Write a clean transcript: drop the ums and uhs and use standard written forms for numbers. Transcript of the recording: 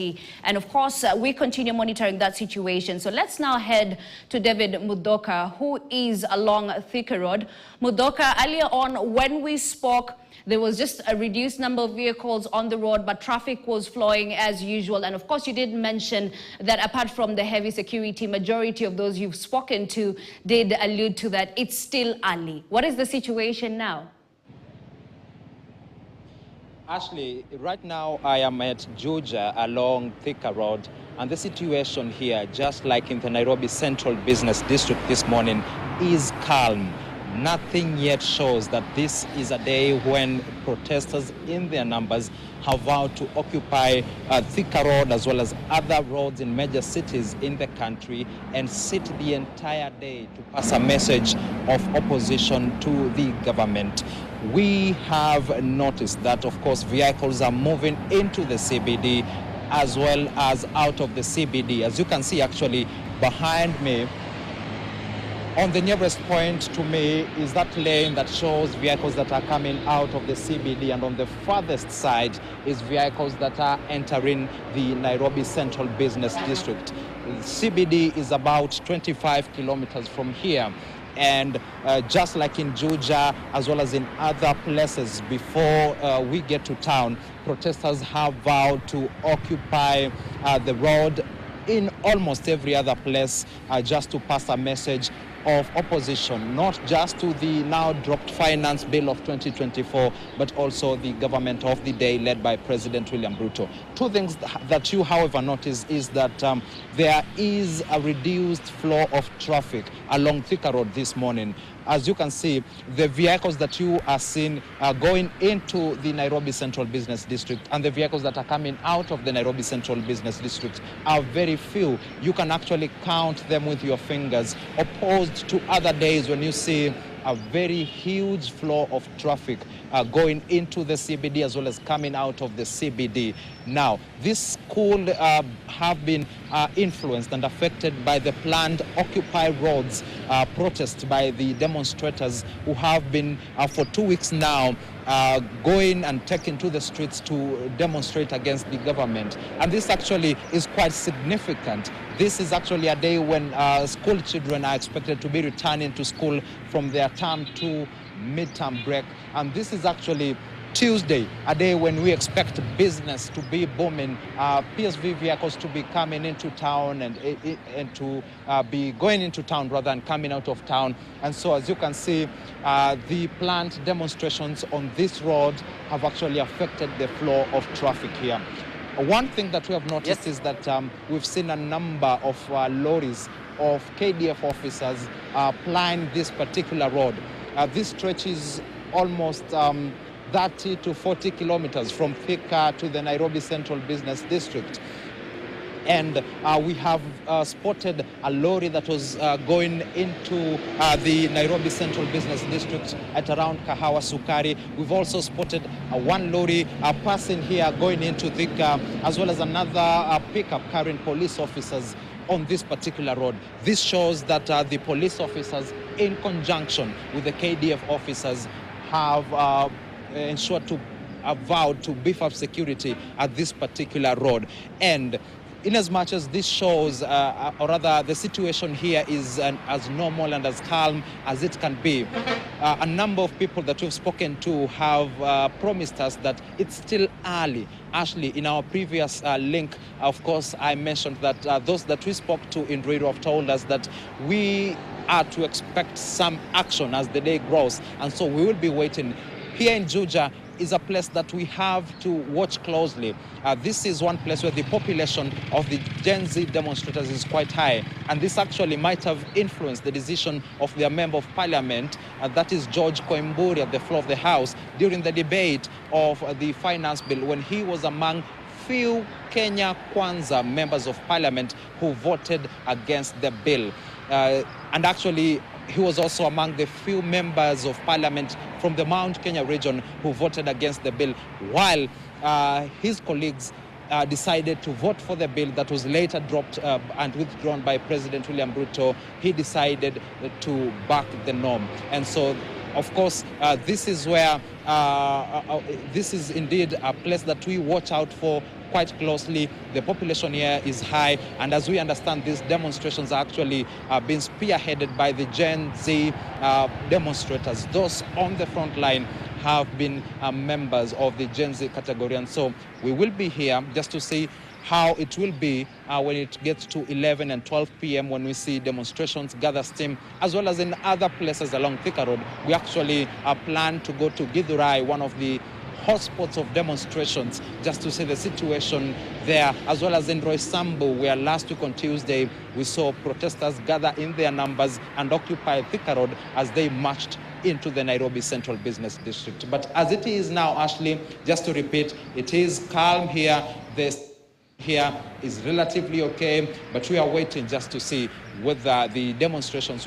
authority. And of course, we continue monitoring that situation. So let's now head to David Mudoka, who is along Thika Road. Mudoka, earlier on when we spoke, there was just a reduced number of vehicles on the road, but traffic was flowing as usual. And of course, you did mention that apart from the heavy security, majority of those you've spoken to did allude to that it's still early. What is the situation now? Ashley, right now I am at Juja along Thika Road, and the situation here, just like in the Nairobi Central Business District this morning, is calm. Nothing yet shows that this is a day when protesters in their numbers have vowed to occupy Thika Road as well as other roads in major cities in the country and sit the entire day to pass a message of opposition to the government. We have noticed that, of course, vehicles are moving into the CBD as well as out of the CBD. As you can see actually behind me, on the nearest point to me is that lane that shows vehicles that are coming out of the CBD, and on the farthest side is vehicles that are entering the Nairobi Central Business District. The CBD is about 25 kilometers from here. And just like in Juja, as well as in other places before we get to town, protesters have vowed to occupy the road in almost every other place just to pass a message of opposition, not just to the now dropped finance bill of 2024, but also the government of the day led by President William Ruto. Two things that you, however, notice is that there is a reduced flow of traffic along Thika Road this morning. As you can see, the vehicles that you are seeing going into the Nairobi Central Business District and the vehicles that are coming out of the Nairobi Central Business District are very few. You can actually count them with your fingers, opposed to other days when you see a very huge flow of traffic going into the CBD as well as coming out of the CBD. Now, this could have been influenced and affected by the planned Occupy Roads protest by the demonstrators who have been for 2 weeks now going and taking to the streets to demonstrate against the government. And this actually is quite significant. This is actually a day when school children are expected to be returning to school from their term 2 midterm break. And this is actually Tuesday, a day when we expect business to be booming, PSV vehicles to be coming into town and to be going into town rather than coming out of town. And so, as you can see, the planned demonstrations on this road have actually affected the flow of traffic here. One thing that we have noticed is that we've seen a number of lorries of KDF officers plying this particular road. This stretches almost 30 to 40 kilometers from Thika to the Nairobi Central Business District. And we have spotted a lorry that was going into the Nairobi Central Business District at around Kahawa Sukari. We've also spotted one lorry passing here going into Thika, as well as another pickup carrying police officers on this particular road. This shows that the police officers, in conjunction with the KDF officers, have ensured to vowed to beef up security at this particular road. And in as much as this shows, or rather the situation here is as normal and as calm as it can be, a number of people that we've spoken to have promised us that it's still early. Ashley, in our previous link, of course, I mentioned that those that we spoke to in Ruiru have told us that we are to expect some action as the day grows. And so we will be waiting. Here in Juja is a place that we have to watch closely. This is one place where the population of the Gen Z demonstrators is quite high. And this actually might have influenced the decision of their member of parliament, that is George Koimburi, at the floor of the House, during the debate of the finance bill, when he was among few Kenya Kwanza members of parliament who voted against the bill. And actually, he was also among the few members of parliament from the Mount Kenya region who voted against the bill, while his colleagues decided to vote for the bill that was later dropped and withdrawn by President William Ruto. He decided to back the norm. And so, of course, this is where, this is indeed a place that we watch out for quite closely. The population here is high, and as we understand, these demonstrations are actually being spearheaded by the Gen Z demonstrators. Those on the front line have been members of the Gen Z category, and so we will be here just to see how it will be when it gets to 11 and 12 p.m. when we see demonstrations gather steam, as well as in other places along Thika Road. We actually plan to go to Githurai, one of the hotspots of demonstrations, just to see the situation there, as well as in Roysambu, where last week on Tuesday we saw protesters gather in their numbers and occupy Thika Road as they marched into the Nairobi Central Business District. But as it is now, Ashley, just to repeat, it is calm here. This here is relatively okay, but we are waiting just to see whether the demonstrations